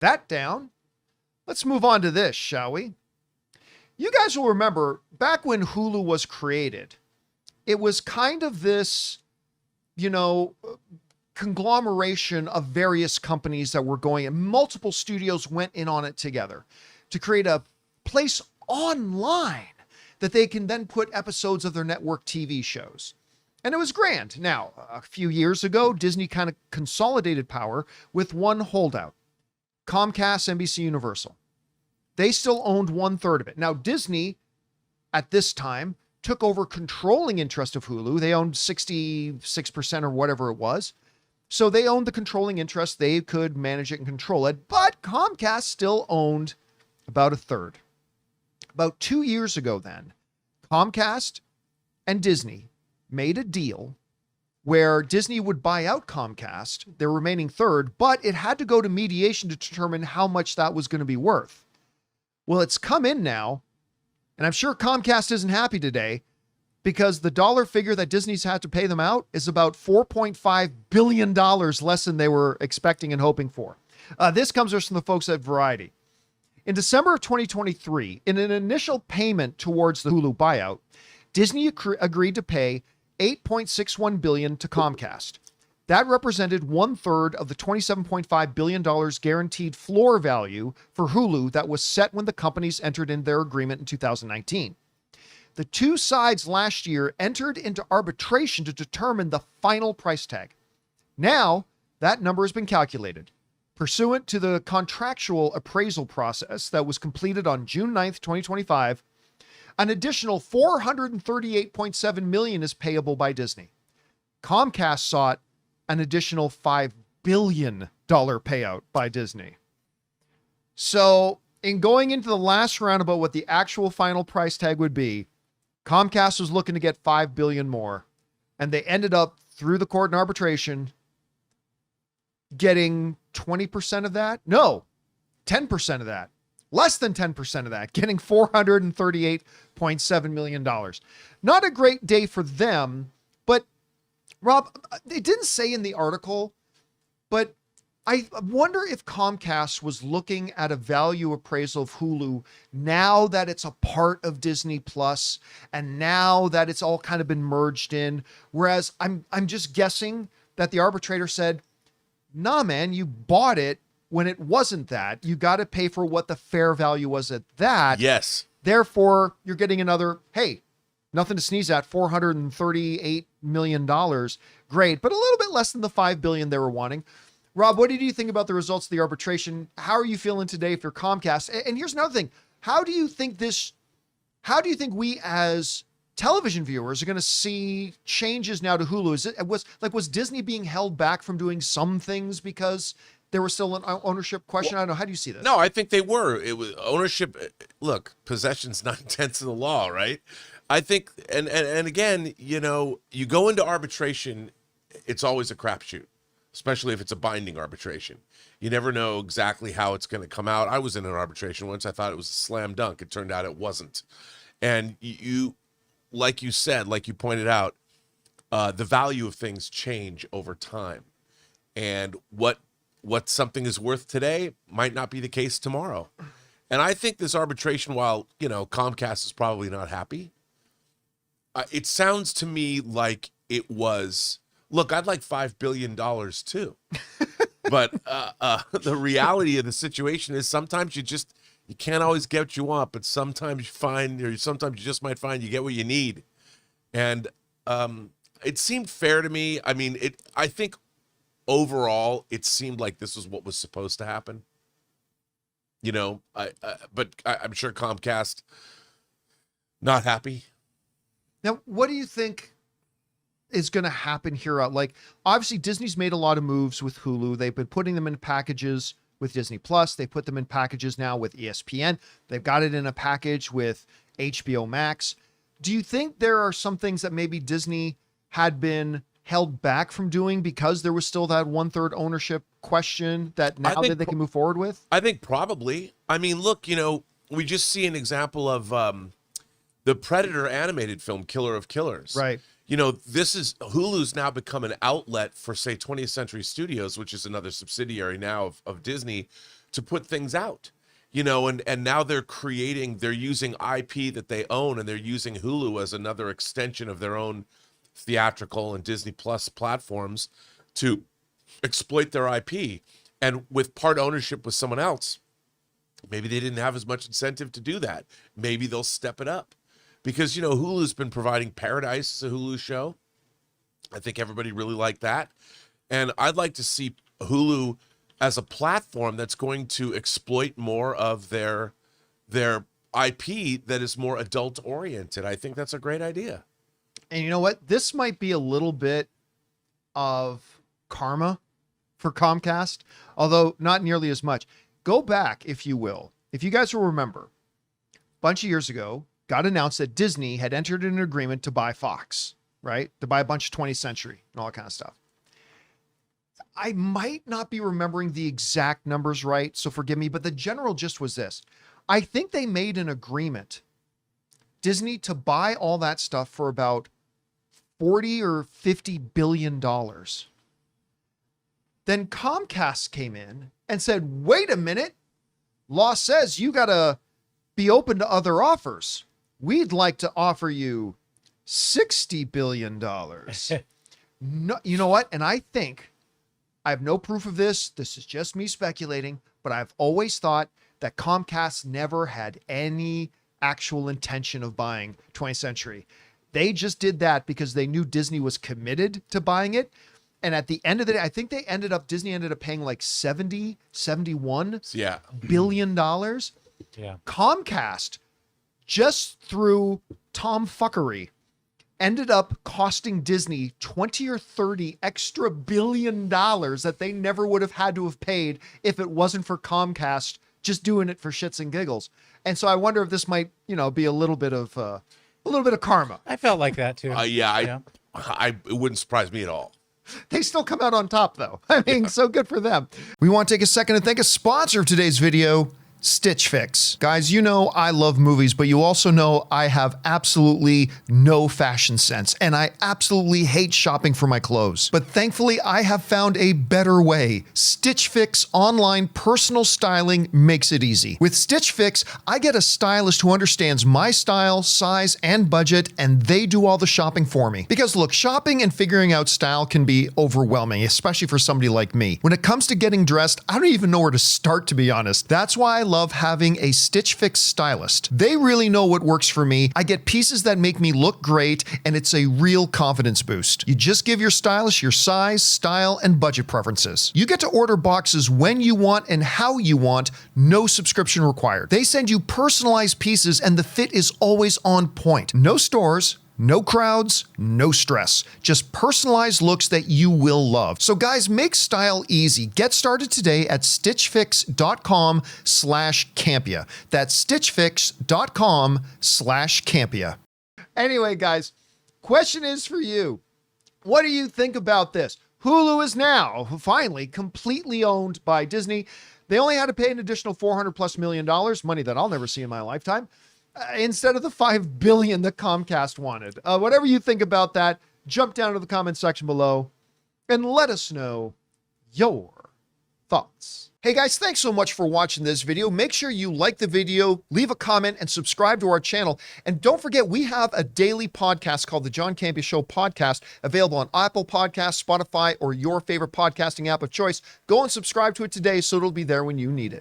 that down, let's move on to this, shall we? You guys will remember back when Hulu was created, it was kind of this, conglomeration of various companies that were going, and multiple studios went in on it together to create a place online that they can then put episodes of their network TV shows. And it was grand. Now, a few years ago, Disney kind of consolidated power with one holdout, Comcast, NBCUniversal. They still owned 1/3 of it. Now, Disney, at this time, took over controlling interest of Hulu. They owned 66% or whatever it was. So they owned the controlling interest. They could manage it and control it. But Comcast still owned about 1/3. About 2 years ago then, Comcast and Disney made a deal where Disney would buy out Comcast, their remaining third, but it had to go to mediation to determine how much that was going to be worth. Well, it's come in now, and I'm sure Comcast isn't happy today because the dollar figure that Disney's had to pay them out is about $4.5 billion less than they were expecting and hoping for. This comes from the folks at Variety. In December of 2023, in an initial payment towards the Hulu buyout, Disney agreed to pay $8.61 billion to Comcast. That represented 1/3 of the $27.5 billion guaranteed floor value for Hulu that was set when the companies entered in their agreement in 2019. The two sides last year entered into arbitration to determine the final price tag. Now, that number has been calculated. Pursuant to the contractual appraisal process that was completed on June 9th, 2025, an additional $438.7 million is payable by Disney. Comcast sought an additional $5 billion payout by Disney. So, in going into the last round about what the actual final price tag would be, Comcast was looking to get $5 billion more, and they ended up through the court and arbitration getting 20% of that. No, 10% of that. Less than 10% of that, getting $438.7 million. Not a great day for them, but Rob, it didn't say in the article, but I wonder if Comcast was looking at a value appraisal of Hulu now that it's a part of Disney Plus and now that it's all kind of been merged in. Whereas I'm just guessing that the arbitrator said, nah, man, you bought it when it wasn't that. You got to pay for what the fair value was at that. Yes. Therefore, you're getting another, hey, nothing to sneeze at, $438 million. Great, but a little bit less than the $5 billion they were wanting. Rob, what did you think about the results of the arbitration? How are you feeling today if you're Comcast? And here's another thing. How do you think we as television viewers are going to see changes now to Hulu? Was Disney being held back from doing some things because there was still an ownership question? I don't know. How do you see this? No, I think they were. It was ownership. Look, possession's not intense in the law, right? I think, and again, you go into arbitration, it's always a crapshoot, especially if it's a binding arbitration. You never know exactly how it's going to come out. I was in an arbitration once. I thought it was a slam dunk. It turned out it wasn't. And you, like you said, like you pointed out, the value of things change over time. And what something is worth today might not be the case tomorrow. And I think this arbitration, while, Comcast is probably not happy, it sounds to me like it was, look, I'd like $5 billion too. But the reality of the situation is sometimes you can't always get what you want, but sometimes you just might find you get what you need. And it seemed fair to me. I mean, I think overall it seemed like this was what was supposed to happen. But I'm sure Comcast not happy. Now, what do you think is going to happen here? Like, obviously, Disney's made a lot of moves with Hulu. They've been putting them in packages with Disney Plus. They put them in packages now with ESPN. They've got it in a package with HBO Max. Do you think there are some things that maybe Disney had been held back from doing because there was still that 1/3 ownership question that now that they can move forward with? I think probably. I mean, look, we just see an example of the Predator animated film, Killer of Killers. Right. Hulu's now become an outlet for, say, 20th Century Studios, which is another subsidiary now of Disney, to put things out, you know, and now they're using IP that they own, and they're using Hulu as another extension of their own theatrical and Disney Plus platforms to exploit their IP. And with part ownership with someone else, maybe they didn't have as much incentive to do that. Maybe they'll step it up, because, you know, Hulu's been providing Paradise as a Hulu show. I think everybody really liked that. And I'd like to see Hulu as a platform that's going to exploit more of their IP that is more adult oriented. I think that's a great idea. And you know what? This might be a little bit of karma for Comcast, although not nearly as much. Go back, if you will. If you guys will remember, a bunch of years ago, got announced that Disney had entered an agreement to buy Fox, right? To buy a bunch of 20th Century and all that kind of stuff. I might not be remembering the exact numbers right, so forgive me, but the general gist was this. I think they made an agreement, Disney, to buy all that stuff for about 40 or 50 billion dollars. Then Comcast came in and said, wait a minute, law says you got to be open to other offers. We'd like to offer you $60 billion. No, you know what? And I think, I have no proof of this. This is just me speculating, but I've always thought that Comcast never had any actual intention of buying 20th Century. They just did that because they knew Disney was committed to buying it. And at the end of the day, I think Disney ended up paying like 71 billion dollars. Yeah. Comcast, just through tomfuckery, ended up costing Disney 20 or 30 extra billion dollars that they never would have had to have paid if it wasn't for Comcast just doing it for shits and giggles. And so I wonder if this might, you know, be a little bit of karma. I felt like that too. It wouldn't surprise me at all. They still come out on top, though. I mean, so good for them. We want to take a second to thank a sponsor of today's video, Stitch Fix. Guys, you know I love movies, but you also know I have absolutely no fashion sense, and I absolutely hate shopping for my clothes. But thankfully, I have found a better way. Stitch Fix online personal styling makes it easy. With Stitch Fix, I get a stylist who understands my style, size, and budget, and they do all the shopping for me. Because look, shopping and figuring out style can be overwhelming, especially for somebody like me. When it comes to getting dressed, I don't even know where to start, to be honest. That's why I love having a Stitch Fix stylist. They really know what works for me. I get pieces that make me look great, and it's a real confidence boost. You just give your stylist your size, style, and budget preferences. You get to order boxes when you want and how you want, no subscription required. They send you personalized pieces, and the fit is always on point. No stores, no crowds, no stress. Just personalized looks that you will love. So guys, make style easy. Get started today at stitchfix.com/Campea. That's stitchfix.com/Campea. Anyway, guys, question is for you. What do you think about this? Hulu is now finally completely owned by Disney. They only had to pay an additional $400+ million, money that I'll never see in my lifetime, instead of the $5 billion that Comcast wanted. Whatever you think about that, jump down to the comment section below and let us know your thoughts. Hey guys, thanks so much for watching this video. Make sure you like the video, leave a comment, and subscribe to our channel. And don't forget, we have a daily podcast called the John Campea Show podcast, available on Apple Podcasts, Spotify, or your favorite podcasting app of choice. Go and subscribe to it today so it'll be there when you need it.